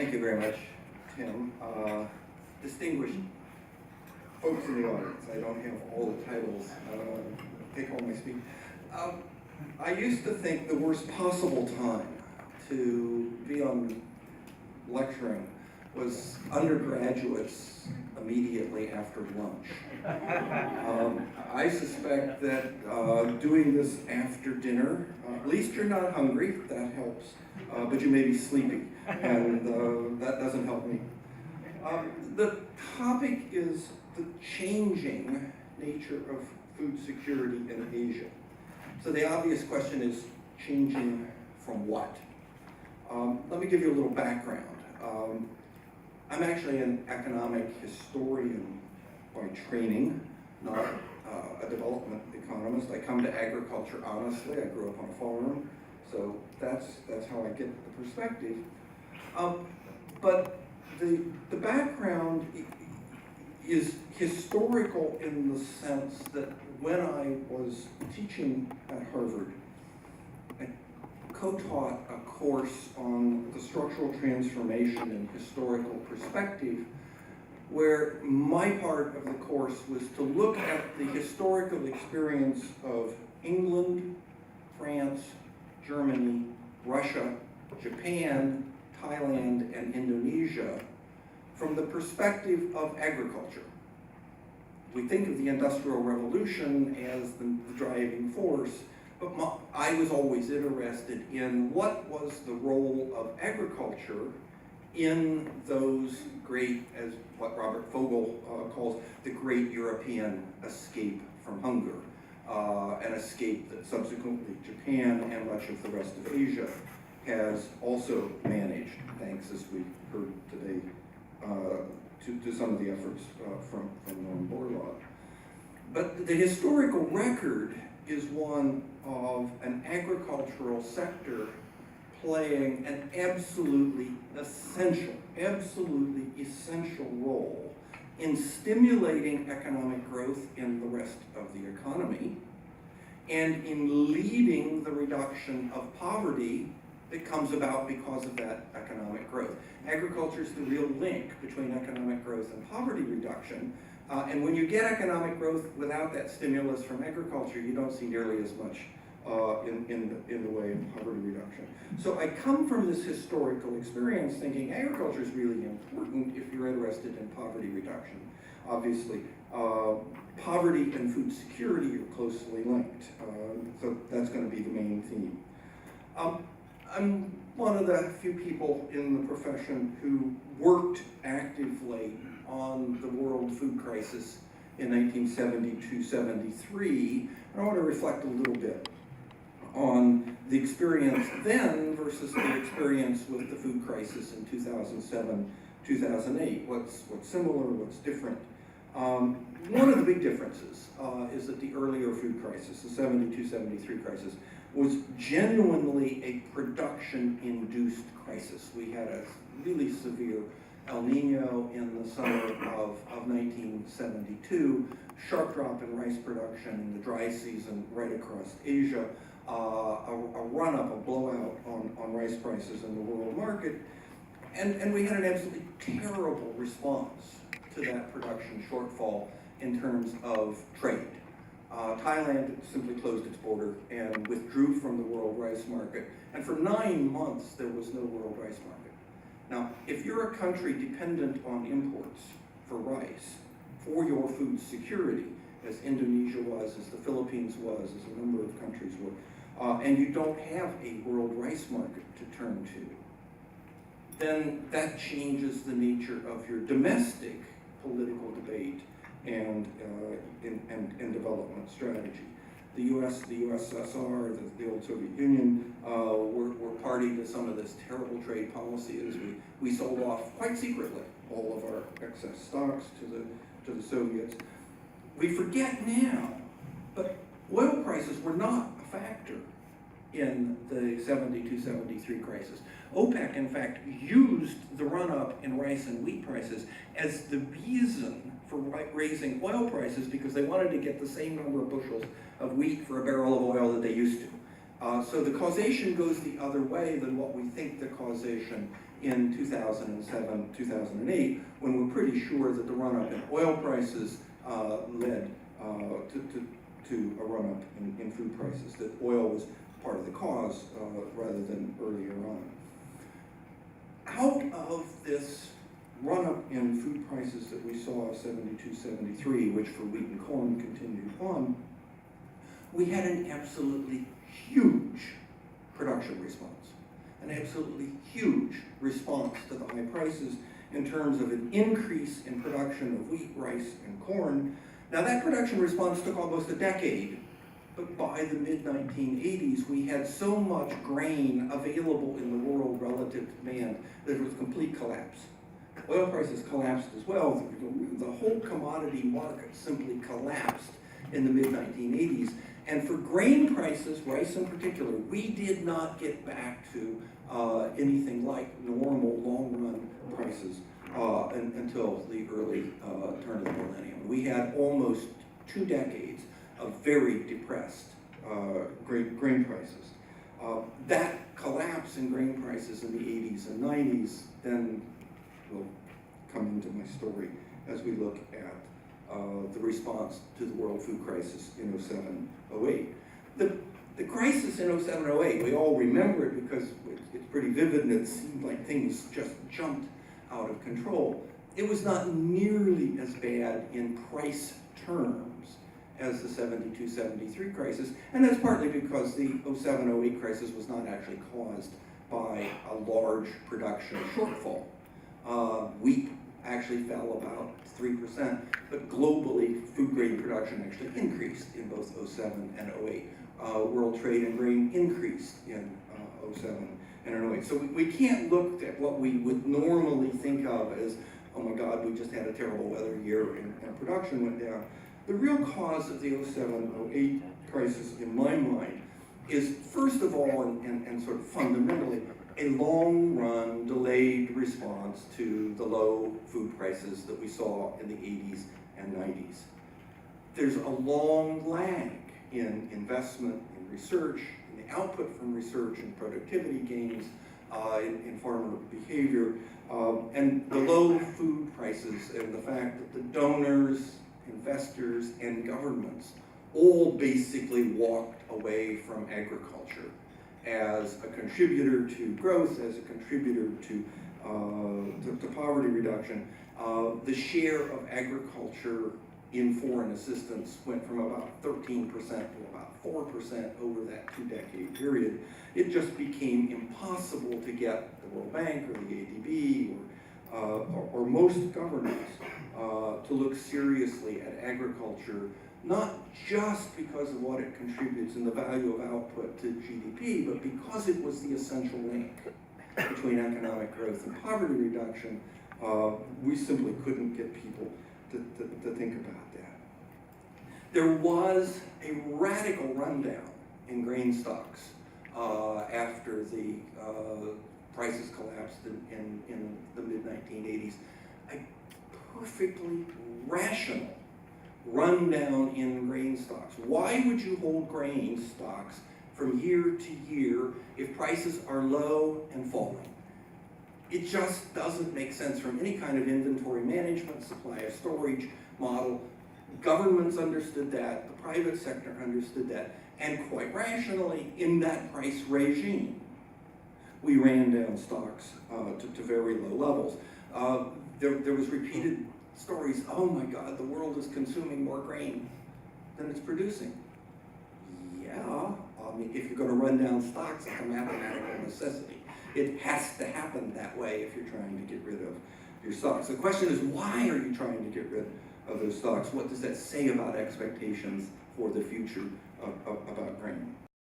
Thank you very much, Tim. Distinguished folks in the audience, I don't have all the titles, take home my speech. I used to think the worst possible time to be on lecturing was undergraduates immediately after lunch. I suspect that doing this after dinner, at least you're not hungry, that helps, but you may be sleepy, and that doesn't help me. The topic is the changing nature of food security in Asia. So the obvious question is, changing from what? Let me give you a little background. I'm actually an economic historian by training, not a development economist. I come to agriculture honestly. I grew up on a farm, so that's how I get the perspective. But the background is historical in the sense that when I was teaching at Harvard, I co-taught a course on the structural transformation in historical perspective, where my part of the course was to look at the historical experience of England, France, Germany, Russia, Japan, Thailand, and Indonesia from the perspective of agriculture. We think of the Industrial Revolution as the driving force, but I was always interested in what was the role of agriculture in those great, as what Robert Fogel calls, the great European escape from hunger, an escape that subsequently Japan and much of the rest of Asia has also managed, thanks, as we heard today, to some of the efforts from Norm Borlaug. But the historical record is one of an agricultural sector playing an absolutely essential role in stimulating economic growth in the rest of the economy and in leading the reduction of poverty that comes about because of that economic growth. Agriculture is the real link between economic growth and poverty reduction. And when you get economic growth without that stimulus from agriculture, you don't see nearly as much in the way of poverty reduction. So I come from this historical experience thinking agriculture is really important if you're interested in poverty reduction. Obviously, poverty and food security are closely linked. So that's going to be the main theme. I'm one of the few people in the profession who worked actively on the world food crisis in 1972-73, and I want to reflect a little bit on the experience then versus the experience with the food crisis in 2007-2008. What's similar, what's different? One of the big differences is that the earlier food crisis, the 72-73 crisis, was genuinely a production-induced crisis. We had a really severe El Nino in the summer of 1972, sharp drop in rice production in the dry season right across Asia, a run-up, a blowout on rice prices in the world market, and we had an absolutely terrible response to that production shortfall in terms of trade. Thailand simply closed its border and withdrew from the world rice market, and for 9 months there was no world rice market. Now, if you're a country dependent on imports for rice, for your food security, as Indonesia was, as the Philippines was, as a number of countries were, and you don't have a world rice market to turn to, then that changes the nature of your domestic political debate and development strategy. The USSR, the old Soviet Union, were party to some of this terrible trade policy as we sold off quite secretly all of our excess stocks to the Soviets. We forget now, but oil prices were not a factor in the 72-73 crisis. OPEC, in fact, used the run-up in rice and wheat prices as the reason for raising oil prices because they wanted to get the same number of bushels of wheat for a barrel of oil that they used to. So the causation goes the other way than what we think the causation in 2007, 2008, when we're pretty sure that the run-up in oil prices led to a run-up in food prices, that oil was part of the cause rather than earlier on. Out of this run-up in food prices that we saw 72, 73, which for wheat and corn continued on, we had an absolutely huge production response, an absolutely huge response to the high prices in terms of an increase in production of wheat, rice, and corn. Now that production response took almost a decade, but by the mid-1980s, we had so much grain available in the world relative to demand that it was complete collapse. Oil prices collapsed as well. The whole commodity market simply collapsed in the mid-1980s. And for grain prices, rice in particular, we did not get back to anything like normal long-run prices until the early turn of the millennium. We had almost 2 decades of very depressed grain prices. That collapse in grain prices in the 80s and 90s then will come into my story as we look at the response to the world food crisis in 07, 08. The crisis in 07, 08, we all remember it because it's pretty vivid and it seemed like things just jumped out of control. It was not nearly as bad in price terms as the 72, 73 crisis, and that's partly because the 07, 08 crisis was not actually caused by a large production shortfall. Wheat actually fell about 3%, but globally, food grain production actually increased in both 07 and 08. World trade in grain increased in 07 and in 08. So we can't look at what we would normally think of as, oh my God, we just had a terrible weather year and production went down. The real cause of the 07, 08 crisis, in my mind, is first of all, and sort of fundamentally, a long-run, delayed response to the low food prices that we saw in the 80s and 90s. There's a long lag in investment in research, in the output from research and productivity gains, in farmer behavior, and the low food prices and the fact that the donors, investors, and governments all basically walked away from agriculture as a contributor to growth, as a contributor to poverty reduction. The share of agriculture in foreign assistance went from about 13% to about 4% over that 2-decade period. It just became impossible to get the World Bank or the ADB or most governments to look seriously at agriculture, not just because of what it contributes and the value of output to GDP, but because it was the essential link between economic growth and poverty reduction. We simply couldn't get people to think about that. There was a radical rundown in grain stocks after the prices collapsed in the mid-1980s. A perfectly rational rundown in grain stocks. Why would you hold grain stocks from year to year if prices are low and falling? It just doesn't make sense from any kind of inventory management, supply of storage model. Governments understood that, the private sector understood that, and quite rationally, in that price regime, we ran down stocks to very low levels. There was repeated stories, oh my God, the world is consuming more grain than it's producing. Yeah, I mean, if you're going to run down stocks, it's a mathematical necessity. It has to happen that way if you're trying to get rid of your stocks. The question is, why are you trying to get rid of those stocks? What does that say about expectations for the future about grain?